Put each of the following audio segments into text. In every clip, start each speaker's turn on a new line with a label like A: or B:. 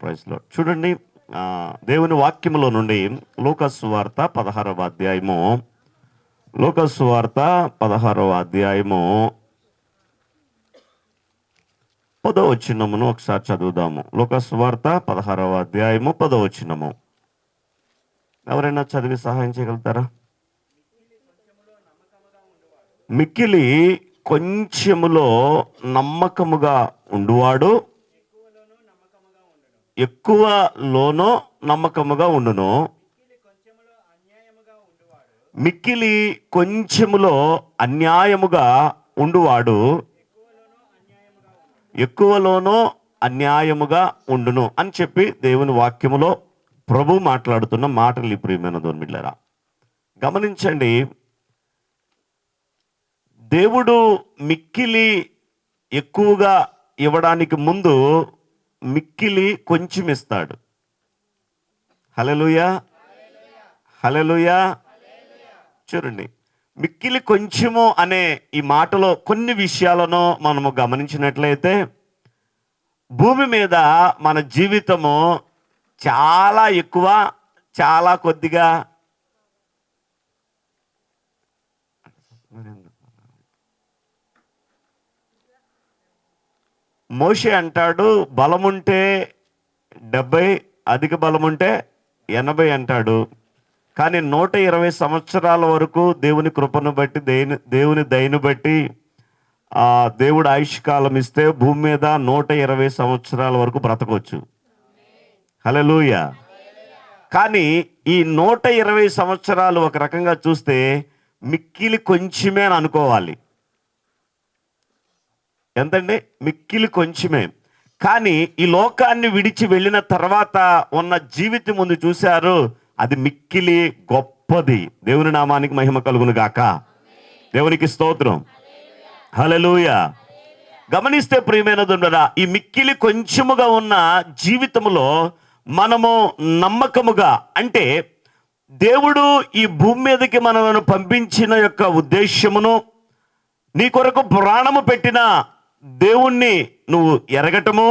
A: Praise lord. చూడండి, దేవుని వాక్యములో నుండి లూకాసు వార్త 16వ అధ్యాయము, లూకాసు వార్త 16వ అధ్యాయము 10వ వచనమును ఒకసారి చదువుదాము. లూకాసు వార్త 16వ అధ్యాయము 10వ వచనము. ఎవరైనా చదివి సహాయం చేయగలుగుతారా? మిక్కిలి కొంచెములో నమ్మకముగా ఉండువాడు ఎక్కువలోనో నమ్మకముగా ఉండును. మిక్కిలి కొంచెములో అన్యాయముగా ఉండువాడు ఎక్కువలోనో అన్యాయముగా ఉండును అని చెప్పి దేవుని వాక్యములో ప్రభు మాట్లాడుతున్న మాటలు ఈ ప్రియమైన దోర్మిళ్ళరా గమనించండి. దేవుడు మిక్కిలి ఎక్కువగా ఇవ్వడానికి ముందు మిక్కిలి కొంచెం ఇస్తాడు. హల్లెలూయా, హల్లెలూయా. చూడండి, మిక్కిలి కొంచెము అనే ఈ మాటలో కొన్ని విషయాలను మనము గమనించినట్లయితే, భూమి మీద మన జీవితము చాలా ఎక్కువ, చాలా కొద్దిగా. మోషే అంటాడు, బలముంటే 70, అధిక బలముంటే 80 అంటాడు. కానీ 120 సంవత్సరాల వరకు దేవుని కృపను బట్టి, దేవుని దయను బట్టి దేవుడు ఆయుష్కాలం ఇస్తే భూమి మీద 120 సంవత్సరాల వరకు బ్రతకొచ్చు. హల్లెలూయా. కానీ ఈ 120 సంవత్సరాలు ఒక రకంగా చూస్తే మిక్కిలి కొంచెమే అని అనుకోవాలి. ఎంతండి? మిక్కిలి కొంచెమే. కానీ ఈ లోకాన్ని విడిచి వెళ్ళిన తర్వాత ఉన్న జీవితం ముందు చూశారు, అది మిక్కిలి గొప్పది. దేవుని నామానికి మహిమ కలుగును గాక. దేవునికి స్తోత్రం. హల్లెలూయా. గమనిస్తే ప్రియమైన దుండరా, ఈ మిక్కిలి కొంచెముగా ఉన్న జీవితంలో మనము నమ్మకముగా, అంటే దేవుడు ఈ భూమి మీదకి మనలను పంపించిన యొక్క ఉద్దేశమును, నీ కొరకు ప్రాణము పెట్టిన దేవుణ్ణి నువ్వు ఎరగటము,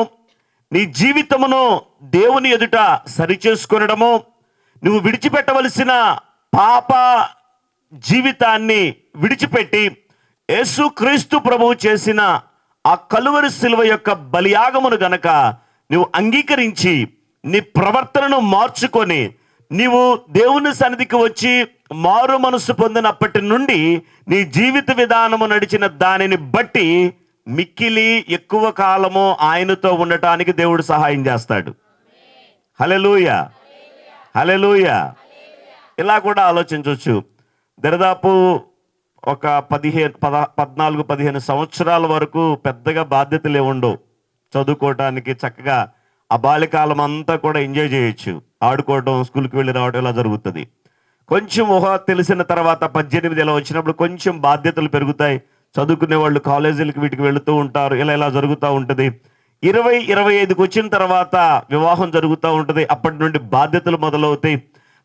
A: నీ జీవితమును దేవుని ఎదుట సరిచేసుకొనడము, నువ్వు విడిచిపెట్టవలసిన పాప జీవితాన్ని విడిచిపెట్టి యేసుక్రీస్తు ప్రభువు చేసిన ఆ కలువరి శిలువ యొక్క బలియాగమును గనక నువ్వు అంగీకరించి నీ ప్రవర్తనను మార్చుకొని నీవు దేవుని సన్నిధికి వచ్చి మారు మనసు పొందినప్పటి నుండి నీ జీవిత విధానము నడిచిన దానిని బట్టి మిక్కిలి ఎక్కువ కాలము ఆయనతో ఉండటానికి దేవుడు సహాయం చేస్తాడు. హల్లెలూయా, హల్లెలూయా. ఇలా కూడా ఆలోచించవచ్చు. దరిదాపు ఒక 14-15 సంవత్సరాల వరకు పెద్దగా బాధ్యతలు ఏముండవు. చదువుకోవటానికి చక్కగా ఆ బాల్యకాలం అంతా కూడా ఎంజాయ్ చేయొచ్చు. ఆడుకోవడం, స్కూల్కి వెళ్ళి రావడం ఇలా జరుగుతుంది. కొంచెం ఊహ తెలిసిన తర్వాత 18 ఇలా వచ్చినప్పుడు కొంచెం బాధ్యతలు పెరుగుతాయి. చదువుకునే వాళ్ళు కాలేజీలకు వీటికి వెళుతూ ఉంటారు. ఇలా జరుగుతూ ఉంటుంది. 20-25కి వచ్చిన తర్వాత వివాహం జరుగుతూ ఉంటుంది. అప్పటి నుండి బాధ్యతలు మొదలవుతాయి.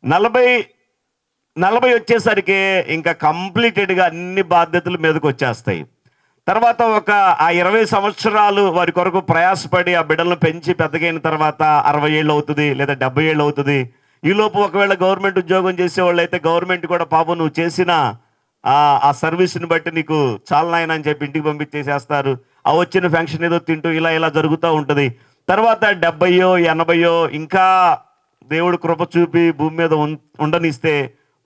A: 40 వచ్చేసరికి ఇంకా కంప్లీటెడ్గా అన్ని బాధ్యతలు మీదకి వచ్చేస్తాయి. తర్వాత ఒక 20 సంవత్సరాలు వారి కొరకు ప్రయాసపడి ఆ బిడ్డలను పెంచి పెద్దగైన తర్వాత 60 ఏళ్ళు అవుతుంది, లేదా 70 ఏళ్ళు అవుతుంది. ఈలోపు ఒకవేళ గవర్నమెంట్ ఉద్యోగం చేసేవాళ్ళు అయితే గవర్నమెంట్ కూడా పాపం నువ్వు చేసిన ఆ సర్వీస్ని బట్టి నీకు చాలా నాయన అని చెప్పి ఇంటికి పంపించేసేస్తారు. ఆ వచ్చిన ఫంక్షన్ ఏదో తింటూ ఇలా జరుగుతూ ఉంటుంది. తర్వాత 70-80 ఇంకా దేవుడు కృప చూపి భూమి మీద ఉండనిస్తే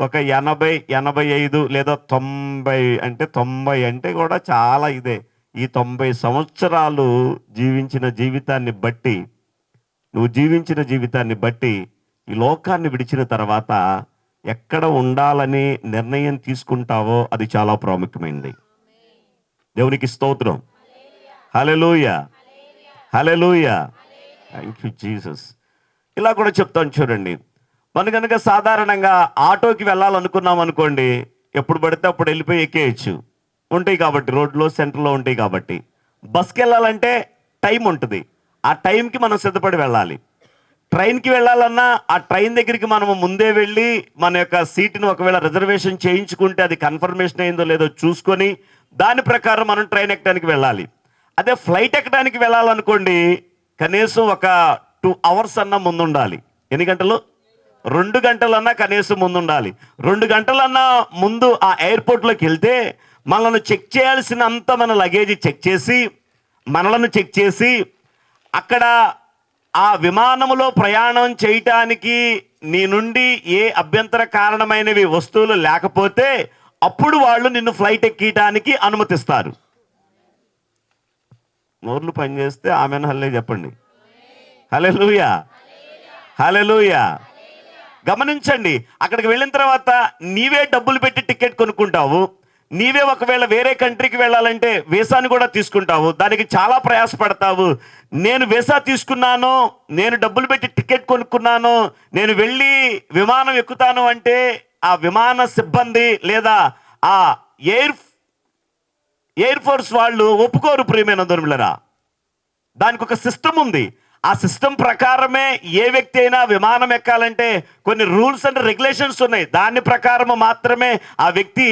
A: ఒక 80-85 లేదా 90, అంటే 90 అంటే కూడా చాలా ఇదే. ఈ 90 సంవత్సరాలు జీవించిన జీవితాన్ని బట్టి, నువ్వు జీవించిన జీవితాన్ని బట్టి ఈ లోకాన్ని విడిచిన తర్వాత ఎక్కడ ఉండాలని నిర్ణయం తీసుకుంటావో అది చాలా ప్రాముఖ్యమైనది. దేవునికి స్తోత్రం. Hallelujah, hallelujah. Thank you Jesus. ఇలా కూడా చెప్తాను చూడండి. మన కనుక సాధారణంగా ఆటోకి వెళ్ళాలనుకున్నాం అనుకోండి, ఎప్పుడు పడితే అప్పుడు వెళ్ళిపోయి ఎక్కేయచ్చు, ఉంటాయి కాబట్టి, రోడ్లో సెంటర్లో ఉంటాయి కాబట్టి. బస్కి వెళ్ళాలంటే టైం ఉంటుంది. ఆ టైంకి మనం సిద్ధపడి వెళ్ళాలి. ట్రైన్కి వెళ్ళాలన్నా ఆ ట్రైన్ దగ్గరికి మనము ముందే వెళ్ళి మన యొక్క సీటును ఒకవేళ రిజర్వేషన్ చేయించుకుంటే అది కన్ఫర్మేషన్ అయిందో లేదో చూసుకొని దాని ప్రకారం మనం ట్రైన్ ఎక్కడానికి వెళ్ళాలి. అదే ఫ్లైట్ ఎక్కడానికి వెళ్ళాలనుకోండి, కనీసం ఒక 2 hours అన్నా ముందుండాలి. ఎన్ని గంటలు? 2 గంటలన్నా కనీసం ముందుండాలి. 2 గంటలన్నా ముందు ఆ ఎయిర్పోర్ట్లోకి వెళ్తే మనల్ని చెక్ చేయాల్సినంత మన లగేజ్ చెక్ చేసి, మనలను చెక్ చేసి, అక్కడ ఆ విమానంలో ప్రయాణం చేయటానికి నీ నుండి ఏ అభ్యంతర కారణమైనవి వస్తువులు లేకపోతే అప్పుడు వాళ్ళు నిన్ను ఫ్లైట్ ఎక్కడానికి అనుమతిస్తారు. నోర్లు పనిచేస్తే ఆమెను హల్లే చెప్పండి. హల్లెలూయా, హల్లెలూయా. గమనించండి, అక్కడికి వెళ్ళిన తర్వాత నీవే డబ్బులు పెట్టి టికెట్ కొనుక్కుంటావు. నీవే ఒకవేళ వేరే కంట్రీకి వెళ్ళాలంటే వీసాని కూడా తీసుకుంటావు. దానికి చాలా ప్రయాసపడతావు. నేను వీసా తీసుకున్నాను, నేను డబ్బులు పెట్టి టికెట్ కొనుక్కున్నాను, నేను వెళ్ళి విమానం ఎక్కుతాను అంటే ఆ విమాన సిబ్బంది లేదా ఆ ఎయిర్ ఫోర్స్ వాళ్ళు ఒప్పుకోరు. ప్రియమైన దుర్మిలరా, దానికి ఒక సిస్టమ్ ఉంది. ఆ సిస్టమ్ ప్రకారమే ఏ వ్యక్తి అయినా విమానం ఎక్కాలంటే కొన్ని రూల్స్ అండ్ రెగ్యులేషన్స్ ఉన్నాయి. దాని ప్రకారం మాత్రమే ఆ వ్యక్తి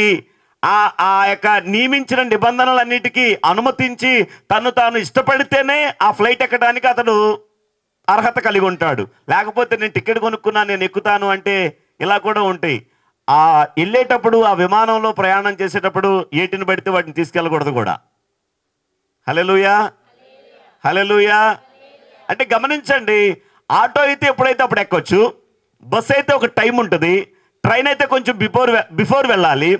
A: ఆ యొక్క నియమించిన నిబంధనలన్నిటికీ అనుమతించి తను తాను ఇష్టపడితేనే ఆ ఫ్లైట్ ఎక్కడానికి అతడు అర్హత కలిగి ఉంటాడు. లేకపోతే నేను టికెట్ కొనుక్కున్నా, నేను ఎక్కుతాను అంటే ఇలా కూడా ఉంటాయి. ఆ వెళ్ళేటప్పుడు ఆ విమానంలో ప్రయాణం చేసేటప్పుడు ఏటిని పడితే వాటిని తీసుకెళ్ళకూడదు కూడా. హల్లెలూయా, హల్లెలూయా. అంటే గమనించండి, ఆటో అయితే ఎప్పుడైతే అప్పుడు ఎక్కొచ్చు, బస్ అయితే ఒక టైం ఉంటుంది, ట్రైన్ అయితే కొంచెం బిఫోర్ వెళ్ళాలి,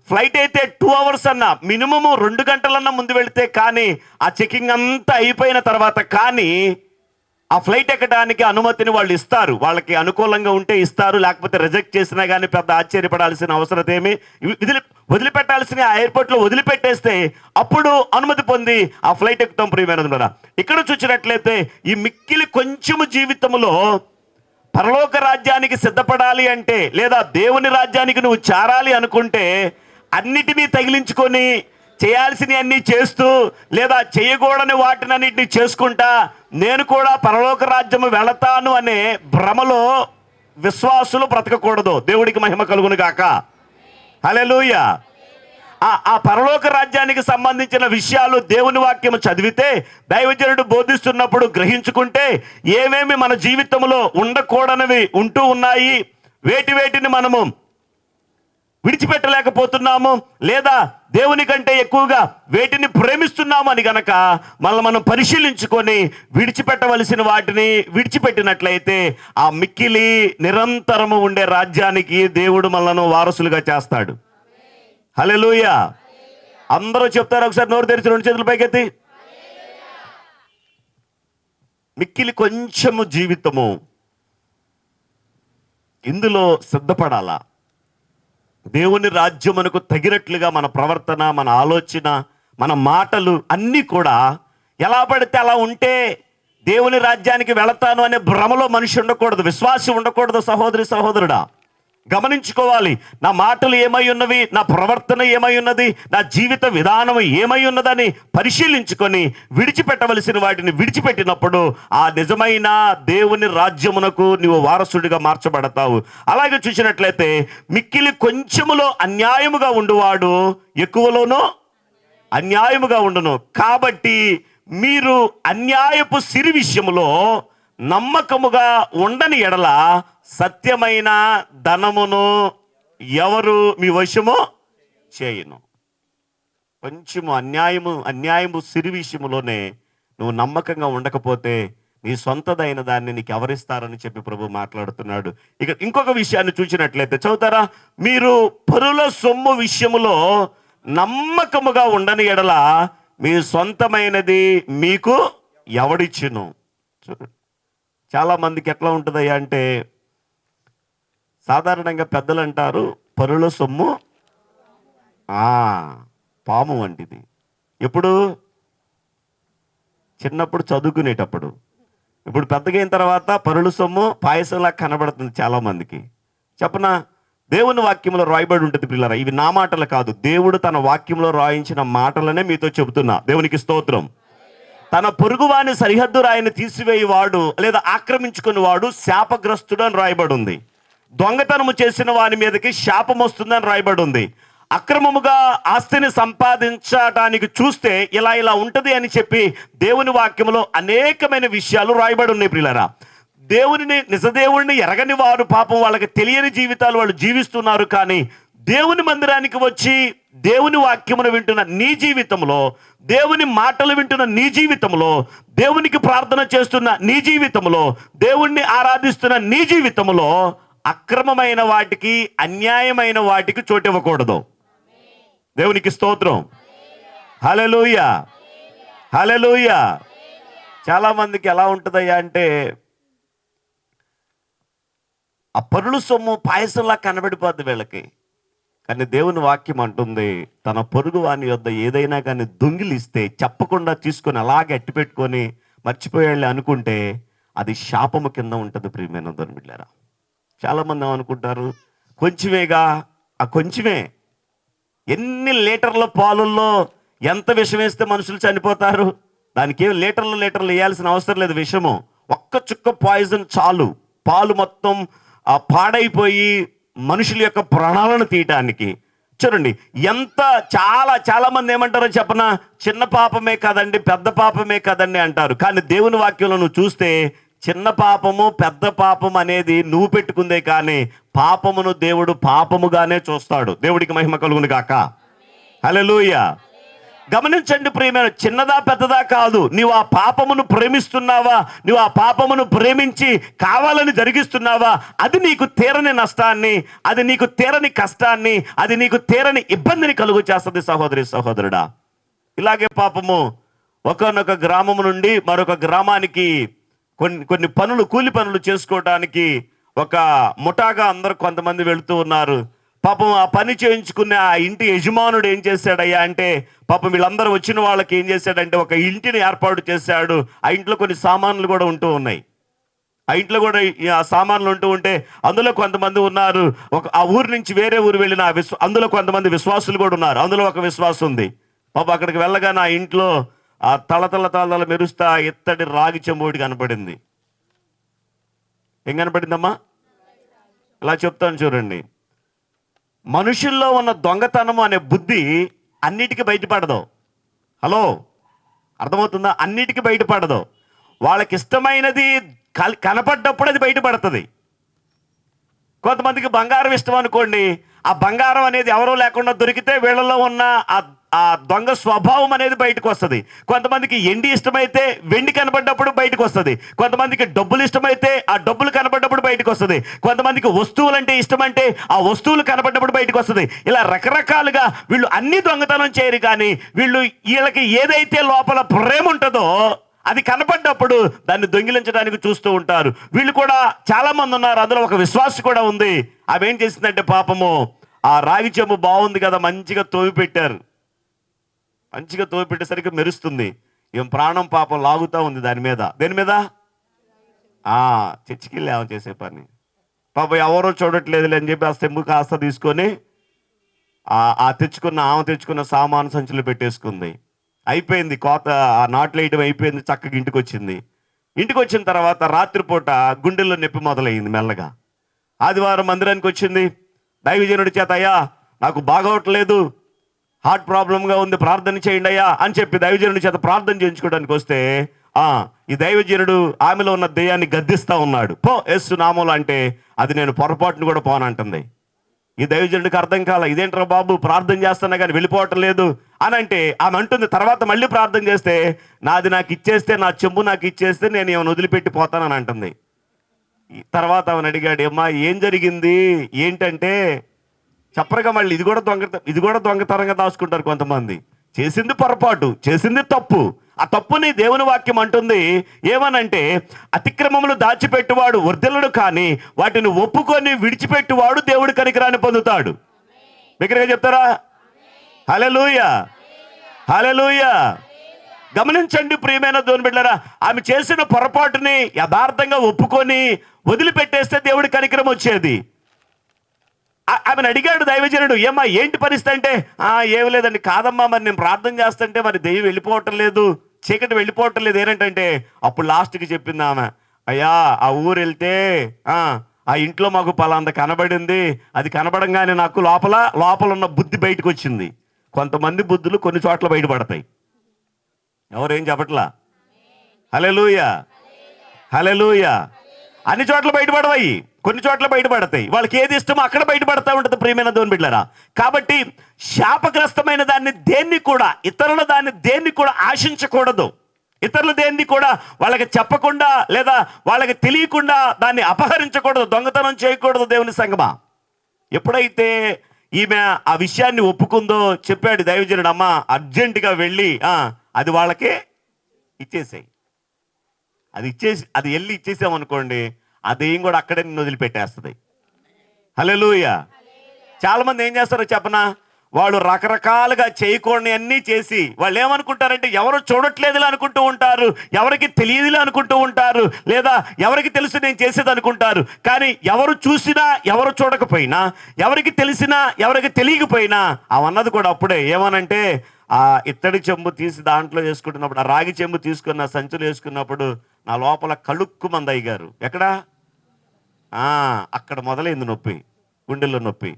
A: ఫ్లైట్ అయితే 2 hours అన్నా మినిమము 2 గంటలన్నా ముందు వెళితే కానీ ఆ చెకింగ్ అంతా అయిపోయిన తర్వాత కానీ ఆ ఫ్లైట్ ఎక్కడానికి అనుమతిని వాళ్ళు ఇస్తారు. వాళ్ళకి అనుకూలంగా ఉంటే ఇస్తారు, లేకపోతే రిజెక్ట్ చేసినా కానీ పెద్ద ఆశ్చర్యపడాల్సిన అవసరం ఏమి. వదిలిపెట్టాల్సిన ఆ ఎయిర్పోర్ట్లో వదిలిపెట్టేస్తే అప్పుడు అనుమతి పొంది ఆ ఫ్లైట్ ఎక్కుతాం. ప్రియమైనది, ఇక్కడ చూసినట్లయితే ఈ మిక్కిలి కొంచెము జీవితంలో పరలోక రాజ్యానికి సిద్ధపడాలి అంటే, లేదా దేవుని రాజ్యానికి నువ్వు చేరాలి అనుకుంటే అన్నిటినీ తగిలించుకొని చేయాల్సినవి అన్నీ చేస్తూ, లేదా చేయకూడని వాటినన్నిటిని చేసుకుంటా నేను కూడా పరలోక రాజ్యము వెళతాను అనే భ్రమలో విశ్వాసులు బ్రతకకూడదు. దేవుడికి మహిమ కలుగును గాక. హల్లెలూయా. ఆ పరలోక రాజ్యానికి సంబంధించిన విషయాలు దేవుని వాక్యము చదివితే, దైవజనుడు బోధిస్తున్నప్పుడు గ్రహించుకుంటే ఏమేమి మన జీవితంలో ఉండకూడనివి ఉంటూ ఉన్నాయి, వేటిని మనము విడిచిపెట్టలేకపోతున్నాము, లేదా దేవుని కంటే ఎక్కువగా వేటిని ప్రేమిస్తున్నాము అని గనక మనం పరిశీలించుకొని విడిచిపెట్టవలసిన వాటిని విడిచిపెట్టినట్లయితే ఆ మిక్కిలి నిరంతరము ఉండే రాజ్యానికి దేవుడు మనలను వారసులుగా చేస్తాడు. హల్లెలూయా. అందరూ చెప్తారు, ఒకసారి నోరు తెరిచి 2 చేతులు పైకెత్తి. మిక్కిలి కొంచెము జీవితము, ఇందులో సిద్ధపడాలా. దేవుని రాజ్యమునకు తగినట్లుగా మన ప్రవర్తన, మన ఆలోచన, మన మాటలు అన్నీ కూడా ఎలా పడితే అలా ఉంటే దేవుని రాజ్యానికి వెళతాను అనే భ్రమలో మనిషి ఉండకూడదు, విశ్వాసి ఉండకూడదు. సహోదరి సహోదరుడా, గమనించుకోవాలి. నా మాటలు ఏమై ఉన్నవి, నా ప్రవర్తన ఏమై ఉన్నది, నా జీవిత విధానం ఏమై ఉన్నదని పరిశీలించుకొని విడిచిపెట్టవలసిన వాటిని విడిచిపెట్టినప్పుడు ఆ నిజమైన దేవుని రాజ్యమునకు నీవు వారసుడిగా మార్చబడతావు. అలాగే చూసినట్లయితే మిక్కిలి కొంచెములో అన్యాయముగా ఉండువాడు ఎక్కువలోనూ అన్యాయముగా ఉండును. కాబట్టి మీరు అన్యాయపు సిరి విషయములో నమ్మకముగా ఉండని ఎడల సత్యమైన ధనమును ఎవరు మీ వశము చేయను. కొంచెము అన్యాయము సిరి విషయములోనే నువ్వు నమ్మకంగా ఉండకపోతే నీ సొంతదైన దాన్ని నీకు ఎవరిస్తారని చెప్పి ప్రభు మాట్లాడుతున్నాడు. ఇక ఇంకొక విషయాన్ని చూసినట్లయితే చదువుతారా, మీరు పరుల సొమ్ము విషయములో నమ్మకముగా ఉండని ఎడల మీ సొంతమైనది మీకు ఎవడిచ్చును. చాలా మందికి ఎట్లా ఉంటుందయ్యా అంటే, సాధారణంగా పెద్దలు అంటారు పరుల సొమ్ము పాము వంటిది. ఎప్పుడు? చిన్నప్పుడు చదువుకునేటప్పుడు. ఇప్పుడు పెద్దగైన తర్వాత పరుల సొమ్ము పాయసంలా కనబడుతుంది చాలా మందికి. చెప్పనా, దేవుని వాక్యంలో రాయబడి ఉంటుంది పిల్లరా. ఇవి నా మాటలు కాదు, దేవుడు తన వాక్యంలో రాయించిన మాటలనే మీతో చెబుతున్నా. దేవునికి స్తోత్రం. తన పొరుగువాని సరిహద్దు రాయిని తీసివేయవాడు లేదా ఆక్రమించుకుని వాడు శాపగ్రస్తుడు అని రాయబడి ఉంది. దొంగతనము చేసిన వాని మీదకి శాపం వస్తుందని రాయబడి ఉంది. అక్రమముగా ఆస్తిని సంపాదించడానికి చూస్తే ఇలా ఇలా ఉంటది అని చెప్పి దేవుని వాక్యములో అనేకమైన విషయాలు రాయబడి ఉన్నాయి ప్రియులారా. నిజదేవుడిని ఎరగని వారు పాపం వాళ్ళకి తెలియని జీవితాలు వాళ్ళు జీవిస్తున్నారు. కానీ దేవుని మందిరానికి వచ్చి దేవుని వాక్యమును వింటున్న నీ జీవితంలో, దేవుని మాటలు వింటున్న నీ జీవితంలో, దేవునికి ప్రార్థన చేస్తున్న నీ జీవితంలో, దేవుణ్ణి ఆరాధిస్తున్న నీ జీవితంలో అక్రమమైన వాటికి, అన్యాయమైన వాటికి చోటు ఇవ్వకూడదు. దేవునికి స్తోత్రం. హల్లెలూయా, హల్లెలూయా. చాలా మందికి ఎలా ఉంటుందయ్యా అంటే, ఆ పరుల సొమ్ము పాయసంలా కనబడిపోద్ది వీళ్ళకి. కానీ దేవుని వాక్యం అంటుంది, తన పొరుగు వాని యొద్ద ఏదైనా కానీ దొంగిలిస్తే చెప్పకుండా తీసుకొని అలాగే అట్టి పెట్టుకొని మర్చిపోయాళ్ళే అనుకుంటే అది శాపము కింద ఉంటుంది. ప్రియమైన దొరిమిళ్ళారా, చాలామంది ఏమనుకుంటారు, కొంచెమేగా, ఆ కొంచెమే. ఎన్ని లీటర్ల పాలల్లో ఎంత విషం వేస్తే మనుషులు చనిపోతారు? దానికి ఏం లీటర్లు వేయాల్సిన అవసరం లేదు. విషము ఒక్క చుక్క పాయిజన్ చాలు, పాలు మొత్తం పాడైపోయి మనుషుల యొక్క ప్రాణాలను తీయటానికి. చూడండి, ఎంత చాలా మంది ఏమంటారో చెప్పనా, చిన్న పాపమే కదండి, పెద్ద పాపమే కదండి అంటారు. కానీ దేవుని వాక్యంలో నువ్వు చూస్తే చిన్న పాపము పెద్ద పాపం అనేది నువ్వు పెట్టుకుందే, కానీ పాపమును దేవుడు పాపముగానే చూస్తాడు. దేవుడికి మహిమ కలుగును గాక. హల్లెలూయా. గమనించండి ప్రియమైన, చిన్నదా పెద్దదా కాదు, నీవు ఆ పాపమును ప్రేమిస్తున్నావా, నువ్వు ఆ పాపమును ప్రేమించి కావాలని జరిగిస్తున్నావా, అది నీకు తీరని నష్టాన్ని, అది నీకు తీరని కష్టాన్ని, అది నీకు తీరని ఇబ్బందిని కలుగు చేస్తుంది సహోదరి సహోదరుడా. ఇలాగే పాపము ఒకనొక గ్రామం నుండి మరొక గ్రామానికి కొన్ని పనులు, కూలి పనులు చేసుకోవడానికి ఒక ముఠాగా అందరు కొంతమంది వెళుతూ ఉన్నారు. పాపం ఆ పని చేయించుకునే ఆ ఇంటి యజమానుడు ఏం చేశాడయ్యా అంటే, పాపం వీళ్ళందరూ వచ్చిన వాళ్ళకి ఏం చేశాడంటే ఒక ఇంటిని ఏర్పాటు చేశాడు. ఆ ఇంట్లో కొన్ని సామాన్లు కూడా ఉంటూ ఉన్నాయి. ఆ ఇంట్లో కూడా ఆ సామాన్లు ఉంటూ ఉంటే అందులో కొంతమంది ఉన్నారు, ఆ ఊరు నుంచి వేరే ఊరు వెళ్ళిన అందులో కొంతమంది విశ్వాసులు కూడా ఉన్నారు. అందులో ఒక విశ్వాసం ఉంది. పాపం అక్కడికి వెళ్ళగానే ఆ ఇంట్లో ఆ తళతళ మెరుస్తా ఎత్తడి రాగి చెంబోటి కనపడింది. ఏం కనపడిందమ్మా? ఇలా చెప్తాను చూడండి. మనుషుల్లో ఉన్న దొంగతనము అనే బుద్ధి అన్నిటికీ బయటపడదు. హలో, అర్థమవుతుందా? అన్నిటికీ బయటపడదు. వాళ్ళకి ఇష్టమైనది కనపడ్డప్పుడు అది బయటపడుతుంది. కొంతమందికి బంగారం ఇష్టం అనుకోండి, ఆ బంగారం అనేది ఎవరో లేకుండా దొరికితే వీళ్ళలో ఉన్న ఆ దొంగ స్వభావం అనేది బయటకు వస్తుంది. కొంతమందికి ఎండి ఇష్టమైతే వెండి కనపడ్డప్పుడు బయటకు వస్తుంది. కొంతమందికి డబ్బులు ఇష్టమైతే ఆ డబ్బులు కనపడ్డప్పుడు బయటకు వస్తుంది. కొంతమందికి వస్తువులు అంటే ఇష్టమంటే ఆ వస్తువులు కనపడ్డప్పుడు బయటకు వస్తుంది. ఇలా రకరకాలుగా వీళ్ళు అన్ని దొంగతనం చేయరు, కానీ వీళ్ళకి ఏదైతే లోపల ప్రేమ ఉంటుందో అది కనపడ్డప్పుడు దాన్ని దొంగిలించడానికి చూస్తూ ఉంటారు. వీళ్ళు కూడా చాలా మంది ఉన్నారు. అందులో ఒక విశ్వాసం కూడా ఉంది. ఆమె ఏం చేసిందంటే, పాపము ఆ రాగి చెంబు బాగుంది కదా, మంచిగా తోవి పెట్టారు. మంచిగా తోవి పెట్టేసరికి మెరుస్తుంది. ఏం ప్రాణం పాపం లాగుతూ ఉంది దాని మీద. దేని మీద? చర్చికెళ్ళి ఏమో చేసే పని. పాపం ఎవరో చూడట్లేదులే అని చెప్పి ఆ చెంబు కాస్త తీసుకొని ఆమె తెచ్చుకున్న సామాను సంచులు పెట్టేసుకుంది. అయిపోయింది, కోత ఆ నాట్లు వేయడం అయిపోయింది, చక్కగా ఇంటికి వచ్చింది. ఇంటికి వచ్చిన తర్వాత రాత్రిపూట గుండెల్లో నొప్పి మొదలయ్యింది మెల్లగా. ఆదివారం మందిరానికి వచ్చింది. దైవజనుడి చేత, అయ్యా నాకు బాగోవట్లేదు, హార్ట్ ప్రాబ్లంగా ఉంది, ప్రార్థన చేయండి అయ్యా అని చెప్పి దైవజనుడి చేత ప్రార్థన చేయించుకోవడానికి వస్తే ఈ దైవజనుడు ఆమెలో ఉన్న దెయ్యాన్ని గద్దిస్తా ఉన్నాడు. పో యేసు నామములో అంటే అది నేను పొరపాటును కూడా పోనంటుంది. ఈ దైవజనుడికి అర్థం కాల, ఇదేంట్రా బాబు ప్రార్థన చేస్తున్నా కానీ వెళ్ళిపోవటం లేదు అని అంటే, ఆమె అంటుంది తర్వాత మళ్ళీ ప్రార్థన చేస్తే, నాది నాకు ఇచ్చేస్తే, నా చెంబు నాకు ఇచ్చేస్తే నేను ఏమైనా వదిలిపెట్టి పోతానని అంటుంది. తర్వాత ఆమెను అడిగాడు, అమ్మా ఏం జరిగింది ఏంటంటే, చెప్పరుగా మళ్ళీ ఇది కూడా దొంగతనంగా దాచుకుంటారు కొంతమంది. చేసింది పొరపాటు, చేసింది తప్పు. ఆ తప్పుని దేవుని వాక్యం అంటుంది ఏమనంటే, అతిక్రమములు దాచిపెట్టువాడు వర్ధిల్లడు, కానీ వాటిని ఒప్పుకొని విడిచిపెట్టువాడు దేవుడి కనికరాన్ని పొందుతాడు. దగ్గరగా చెప్తారా? హల్లెలూయా, హల్లెలూయా. గమనించండి ప్రియమైన దేవుని బిడ్డలారా, ఆమె చేసిన పొరపాటుని యథార్థంగా ఒప్పుకొని వదిలిపెట్టేస్తే దేవుడి కనికరం వచ్చేది. ఆమెను అడిగాడు దైవజనుడు, ఏమ్మా ఏంటి పరిస్థితి అంటే, ఏమి లేదండి, కాదమ్మా మరి నేను ప్రార్థన చేస్తుంటే మరి దెయ్యం వెళ్ళిపోవటం లేదు, చీకటి వెళ్ళిపోవటం లేదు ఏంటంటే, అప్పుడు లాస్ట్కి చెప్పింది ఆమె, అయ్యా ఆ ఊరు వెళ్తే ఆ ఇంట్లో మాకు పలాంత కనబడింది, అది కనబడంగానే నాకు లోపల లోపల ఉన్న బుద్ధి బయటకు వచ్చింది. కొంతమంది బుద్ధులు కొన్ని చోట్ల బయటపడతాయి. ఎవరేం చెప్పట్లా? హల్లెలూయా, హల్లెలూయా. అన్ని చోట్ల బయటపడవాయి, కొన్ని చోట్ల బయటపడతాయి. వాళ్ళకి ఏది ఇష్టమో అక్కడ బయటపడతా ఉంటుంది ప్రియమైన దేవుని బిడ్డలారా. కాబట్టి శాపగ్రస్తమైన దాన్ని దేన్ని కూడా, ఇతరుల దాన్ని దేన్ని కూడా ఆశించకూడదు. ఇతరులు దేన్ని కూడా వాళ్ళకి చెప్పకుండా లేదా వాళ్ళకి తెలియకుండా దాన్ని అపహరించకూడదు, దొంగతనం చేయకూడదు. దేవుని సంగమా, ఎప్పుడైతే ఈమె ఆ విషయాన్ని ఒప్పుకుందో చెప్పాడు దైవజనుడు, అమ్మ అర్జెంటుగా వెళ్ళి అది వాళ్ళకే ఇచ్చేసాయి. అది వెళ్ళి ఇచ్చేసామనుకోండి, అదేం కూడా అక్కడే నిన్ను వదిలిపెట్టేస్తుంది. హల్లెలూయా. చాలా మంది ఏం చేస్తారో చెప్పనా, వాళ్ళు రకరకాలుగా చేయకూడని అన్నీ చేసి వాళ్ళు ఏమనుకుంటారంటే ఎవరు చూడట్లేదులే అనుకుంటూ ఉంటారు, ఎవరికి తెలియదులే అనుకుంటూ ఉంటారు, లేదా ఎవరికి తెలుసు నేను చేసేది అనుకుంటారు. కానీ ఎవరు చూసినా ఎవరు చూడకపోయినా, ఎవరికి తెలిసినా ఎవరికి తెలియకపోయినా అవన్నది కూడా అప్పుడే ఏమనంటే, ఆ ఇత్తడి చెంబు తీసి దాంట్లో వేసుకుంటున్నప్పుడు, ఆ రాగి చెంబు తీసుకున్న సంచులు వేసుకున్నప్పుడు నా లోపల కలుక్కుమంది అయ్యగారు. ఎక్కడా? అక్కడ మొదలైంది నొప్పి, గుండెల్లో నొప్పి.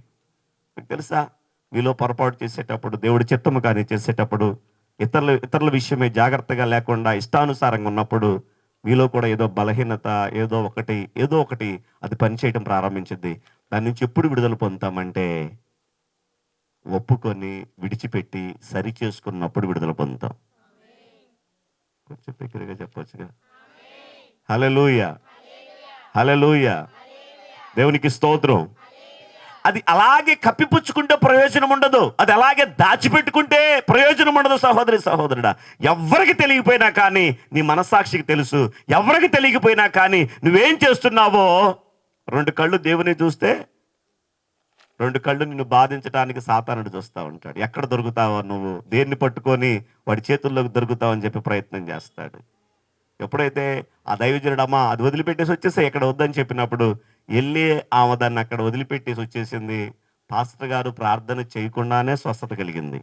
A: మీకు తెలుసా, మీలో పొరపాటు చేసేటప్పుడు, దేవుడి చిత్తము కానీ చేసేటప్పుడు, ఇతరుల విషయమే జాగ్రత్తగా లేకుండా ఇష్టానుసారంగా ఉన్నప్పుడు మీలో కూడా ఏదో బలహీనత, ఏదో ఒకటి అది పనిచేయటం ప్రారంభించింది. దాని నుంచి ఎప్పుడు విడుదల పొందుతామంటే ఒప్పుకొని విడిచిపెట్టి సరి చేసుకున్నప్పుడు విడుదల పొందుతాం. కొంచెం దగ్గరగా చెప్పొచ్చుగా. హల్లెలూయా, హల్లెలూయా. దేవునికి స్తోత్రం. అది అలాగే కప్పిపుచ్చుకుంటే ప్రయోజనం ఉండదు, అది అలాగే దాచిపెట్టుకుంటే ప్రయోజనం ఉండదు. సహోదరి సహోదరుడా, ఎవరికి తెలియకపోయినా కానీ నీ మనస్సాక్షికి తెలుసు. ఎవరికి తెలియకపోయినా కానీ నువ్వేం చేస్తున్నావో, 2 కళ్ళు దేవుని చూస్తే 2 కళ్ళు నిన్ను బాధించడానికి సాతానుడు చూస్తూ ఉంటాడు. ఎక్కడ దొరుకుతావో నువ్వు, దేన్ని పట్టుకొని వాడి చేతుల్లోకి దొరుకుతావని చెప్పి ప్రయత్నం చేస్తాడు. ఎప్పుడైతే ఆ దైవజనుడు అమ్మ అది వదిలిపెట్టేసి వచ్చేసి ఎక్కడ వద్దని చెప్పినప్పుడు వెళ్ళి ఆమె దాన్ని అక్కడ వదిలిపెట్టేసి వచ్చేసింది. పాస్టర్ గారు ప్రార్థన చేయకుండానే స్వస్థత కలిగింది.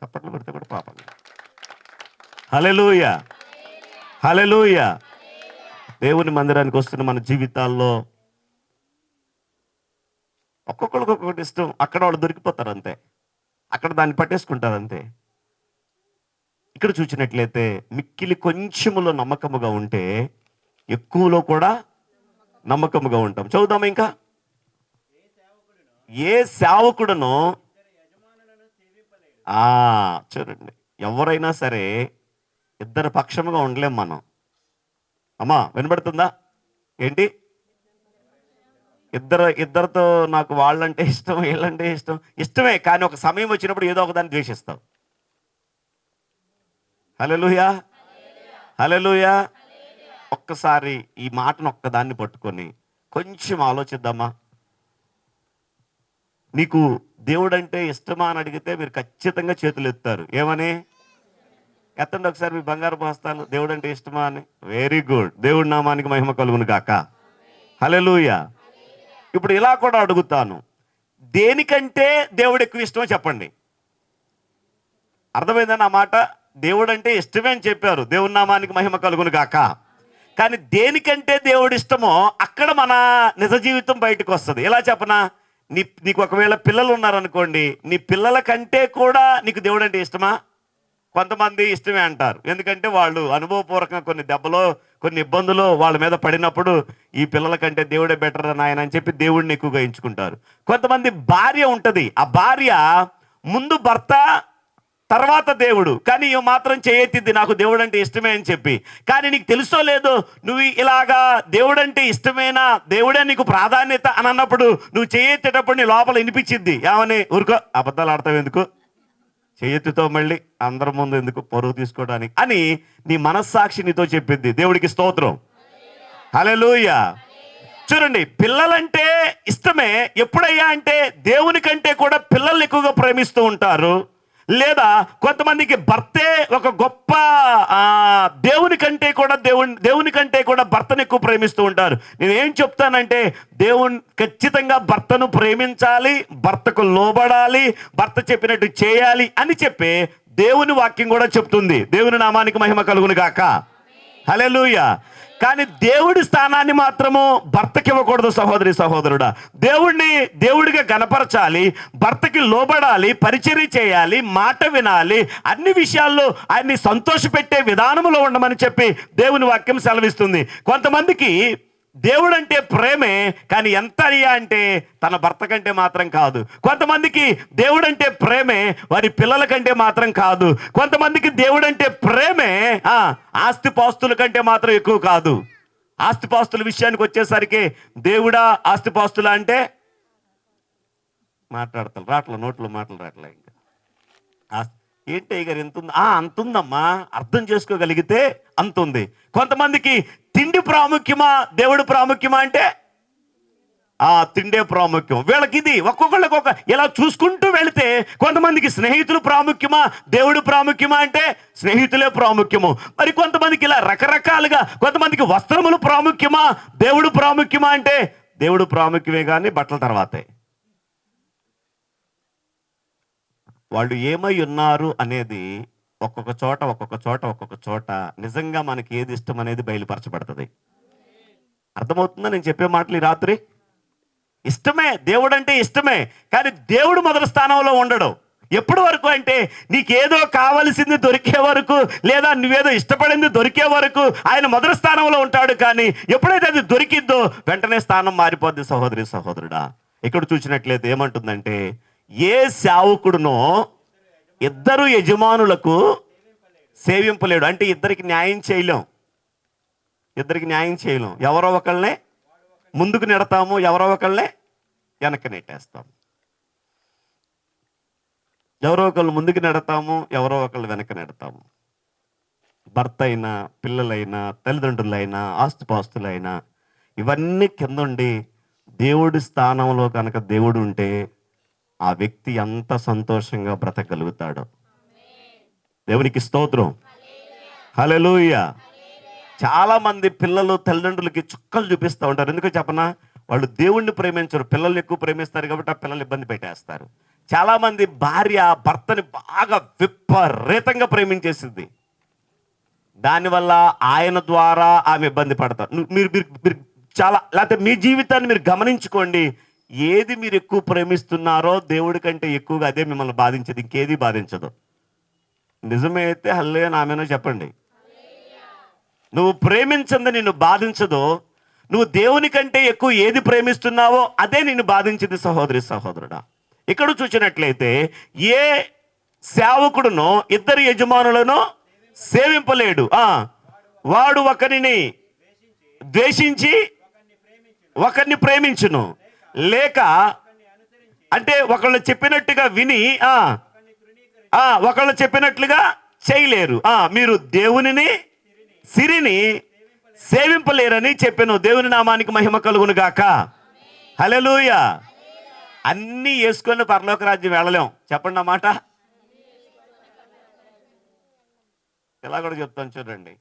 A: చప్పట్లు పెడితే కూడా పాపం. హల్లెలూయా, హల్లెలూయా. దేవుని మందిరానికి వస్తున్న మన జీవితాల్లో ఒక్కొక్కరికి ఒక్కొక్కటి ఇష్టం. అక్కడ వాళ్ళు దొరికిపోతారు అంతే, అక్కడ దాన్ని పట్టేసుకుంటారు అంతే. ఇక్కడ చూసినట్లయితే మిక్కిలి కొంచెములో నమ్మకముగా ఉంటే ఎక్కువలో కూడా నమ్మకముగా ఉంటాం. చదువుదామా ఇంకా. ఏ సేవకుడును చూడండి, ఎవరైనా సరే ఇద్దరు పక్షముగా ఉండలేం మనం. అమ్మా వినబడుతుందా? ఏంటి? ఇద్దరితో నాకు వాళ్ళంటే ఇష్టం, వీళ్ళంటే ఇష్టమే, కానీ ఒక సమయం వచ్చినప్పుడు ఏదో ఒకదాన్ని ద్వేషిస్తాం. హల్లెలూయా, హల్లెలూయా. ఒక్కసారి ఈ మాటను ఒక్కదాన్ని పట్టుకొని కొంచెం ఆలోచిద్దామా. నీకు దేవుడంటే ఇష్టమా అని అడిగితే మీరు ఖచ్చితంగా చేతులు ఎత్తారు. ఏమని? ఎత్తండి ఒకసారి మీ బంగారు హస్తాలు. దేవుడంటే ఇష్టమా అని. Very good. దేవుడి నామానికి మహిమ కలుగును గాక. హల్లెలూయా. ఇప్పుడు ఇలా కూడా అడుగుతాను, దేనికంటే దేవుడు ఎక్కువ ఇష్టమో చెప్పండి. అర్థమైందని ఆ మాట? దేవుడు అంటే ఇష్టమే అని చెప్పారు, దేవుని నామానికి మహిమ కలుగును గాక. కానీ దేనికంటే దేవుడు ఇష్టమో అక్కడ మన నిజ జీవితం బయటకు వస్తుంది. ఎలా చెప్పనా, నీకు ఒకవేళ పిల్లలు ఉన్నారనుకోండి, నీ పిల్లల కంటే కూడా నీకు దేవుడు అంటే ఇష్టమా? కొంతమంది ఇష్టమే అంటారు, ఎందుకంటే వాళ్ళు అనుభవపూర్వకంగా కొన్ని దెబ్బలో కొన్ని ఇబ్బందులు వాళ్ళ మీద పడినప్పుడు ఈ పిల్లల కంటే దేవుడే బెటర్ నాయన అని చెప్పి దేవుడిని ఎక్కువగా ఎంచుకుంటారు. కొంతమంది భార్య ఉంటుంది, ఆ భార్య ముందు భర్త తర్వాత దేవుడు, కానీ ఇవి మాత్రం చేయెత్తిద్ది నాకు దేవుడు అంటే ఇష్టమే అని చెప్పి. కానీ నీకు తెలుసో లేదో, నువ్వు ఇలాగా దేవుడు అంటే ఇష్టమేనా, దేవుడే నీకు ప్రాధాన్యత అని అన్నప్పుడు నువ్వు చేయెత్తేటప్పుడు నీ లోపల వినిపించిద్ది, ఏమని? ఊరుకో, అబద్ధాలు ఆడతావు ఎందుకు, చేయెత్తుతో మళ్ళీ అందరి ముందు ఎందుకు, పరువు తీసుకోవడానికి అని నీ మనస్సాక్షి నీతో చెప్పిద్ది. దేవుడికి స్తోత్రం. హల్లెలూయా. చూడండి, పిల్లలంటే ఇష్టమే ఎప్పుడయ్యా అంటే దేవుని కంటే కూడా పిల్లల్ని ఎక్కువగా ప్రేమిస్తూ ఉంటారు. లేదా కొంతమందికి భర్తే ఒక గొప్ప దేవుని కంటే కూడా భర్తను ఎక్కువ ప్రేమిస్తూ ఉంటారు. నేను ఏం చెప్తానంటే, దేవుని ఖచ్చితంగా భర్తను ప్రేమించాలి, భర్తకు లోబడాలి, భర్త చెప్పినట్టు చేయాలి అని చెప్పి దేవుని వాక్యం కూడా చెప్తుంది. దేవుని నామానికి మహిమ కలుగును గాక. హల్లెలూయా. కానీ దేవుడి స్థానాన్ని మాత్రము భర్తకి ఇవ్వకూడదు సహోదరి సహోదరుడా. దేవుణ్ణి దేవుడిగా గణపరచాలి, భర్తకి లోబడాలి, పరిచర్య చేయాలి, మాట వినాలి, అన్ని విషయాల్లో ఆయన్ని సంతోషపెట్టే విధానంలో ఉండమని చెప్పి దేవుని వాక్యం సెలవిస్తుంది. కొంతమందికి దేవుడు అంటే ప్రేమే, కానీ ఎంత అయ్యా అంటే తన భర్త కంటే మాత్రం కాదు. కొంతమందికి దేవుడు అంటే ప్రేమే, వారి పిల్లల కంటే మాత్రం కాదు. కొంతమందికి దేవుడు అంటే ప్రేమే ఆస్తిపాస్తుల కంటే మాత్రం ఎక్కువ కాదు. ఆస్తిపాస్తుల విషయానికి వచ్చేసరికి దేవుడా ఆస్తిపాస్తులా అంటే మాట్లాడతారు రాట్ల నోట్లో మాటలు రాట్లే. ఇంకా ఏంటి గారు ఎంత ఉంది? అంతుందమ్మా, అర్థం చేసుకోగలిగితే అంతుంది. కొంతమందికి తిండి ప్రాముఖ్యమా దేవుడు ప్రాముఖ్యమా అంటే తిండే ప్రాముఖ్యం. వీళ్ళకి ఇది ఒక్కొక్కళ్ళకి ఇలా చూసుకుంటూ వెళితే కొంతమందికి స్నేహితులు ప్రాముఖ్యమా దేవుడు ప్రాముఖ్యమా అంటే స్నేహితులే ప్రాముఖ్యము. మరి కొంతమందికి ఇలా రకరకాలుగా, కొంతమందికి వస్త్రములు ప్రాముఖ్యమా దేవుడు ప్రాముఖ్యమా అంటే దేవుడు ప్రాముఖ్యమే కానీ బట్టల తర్వాతే. వాళ్ళు ఏమై ఉన్నారు అనేది ఒక్కొక్క చోట నిజంగా మనకి ఏది ఇష్టం అనేది బయలుపరచబడుతుంది. అర్థమవుతుందా నేను చెప్పే మాటలు? ఈ రాత్రి ఇష్టమే, దేవుడు అంటే ఇష్టమే, కానీ దేవుడు మొదటి స్థానంలో ఉండడు. ఎప్పటి వరకు అంటే నీకేదో కావలసింది దొరికే వరకు, లేదా నువ్వేదో ఇష్టపడింది దొరికే వరకు ఆయన మొదటి స్థానంలో ఉంటాడు. కానీ ఎప్పుడైతే అది దొరికిద్దో వెంటనే స్థానం మారిపోద్ది సహోదరి సహోదరుడా. ఇక్కడ చూసినట్లయితే ఏమంటుందంటే, ఏ సేవకుడునో ఇద్దరు యజమానులకు సేవింపలేడు. అంటే ఇద్దరికి న్యాయం చేయలేం. ఎవరో ఒకళ్ళనే ముందుకు నెడతాము, ఎవరో ఒకళ్ళనే వెనక్కి నెట్టేస్తాము. ఎవరో ఒకళ్ళు ముందుకు నెడతాము, ఎవరో ఒకళ్ళు వెనక్కి నెడతాము. భర్త అయినా, పిల్లలైనా, తల్లిదండ్రులైనా, ఆస్తిపాస్తులైనా ఇవన్నీ కిందండి దేవుడి స్థానంలో కనుక దేవుడు ఉంటే ఆ వ్యక్తి ఎంత సంతోషంగా బ్రతకగలుగుతాడో. దేవునికి స్తోత్రం, హల్లెలూయా. చాలా మంది పిల్లలు తల్లిదండ్రులకి చుక్కలు చూపిస్తూ ఉంటారు. ఎందుకో చెప్పనా? వాళ్ళు దేవుణ్ణి ప్రేమించరు, పిల్లల్ని ఎక్కువ ప్రేమిస్తారు కాబట్టి ఆ పిల్లలు ఇబ్బంది పెట్టేస్తారు. చాలా మంది భార్య భర్తని బాగా విపరీతంగా ప్రేమించేసింది, దానివల్ల ఆయన ద్వారా ఆమె ఇబ్బంది పడతారు. మీరు చాలా, లేకపోతే మీ జీవితాన్ని మీరు గమనించుకోండి. ఏది మీరు ఎక్కువ ప్రేమిస్తున్నారో దేవుడి కంటే ఎక్కువగా అదే మిమ్మల్ని బాధించదు, ఇంకేది బాధించదు. నిజమే అయితే హల్లెలూయా ఆమేనో చెప్పండి. నువ్వు ప్రేమించింది నిన్ను బాధించదు, నువ్వు దేవుని కంటే ఎక్కువ ఏది ప్రేమిస్తున్నావో అదే నిన్ను బాధించింది సహోదరి సహోదరుడా. ఇక్కడ చూసినట్లయితే ఏ సేవకుడునో ఇద్దరు యజమానులను సేవింపలేడు. వాడు ఒకరిని ద్వేషించి ఒకరిని ప్రేమించును, లేక అంటే ఒకళ్ళు చెప్పినట్టుగా విని ఒకళ్ళు చెప్పినట్లుగా చేయలేరు. మీరు దేవునిని సిరిని సేవింపలేరని చెప్పాను. దేవుని నామానికి మహిమ కలుగును గాక. హల్లెలూయా. అన్నీ వేసుకొని పరలోక రాజ్యం వెళ్ళలేం. చెప్పండి అన్నమాట. ఇలా కూడా చెప్తాను చూడండి.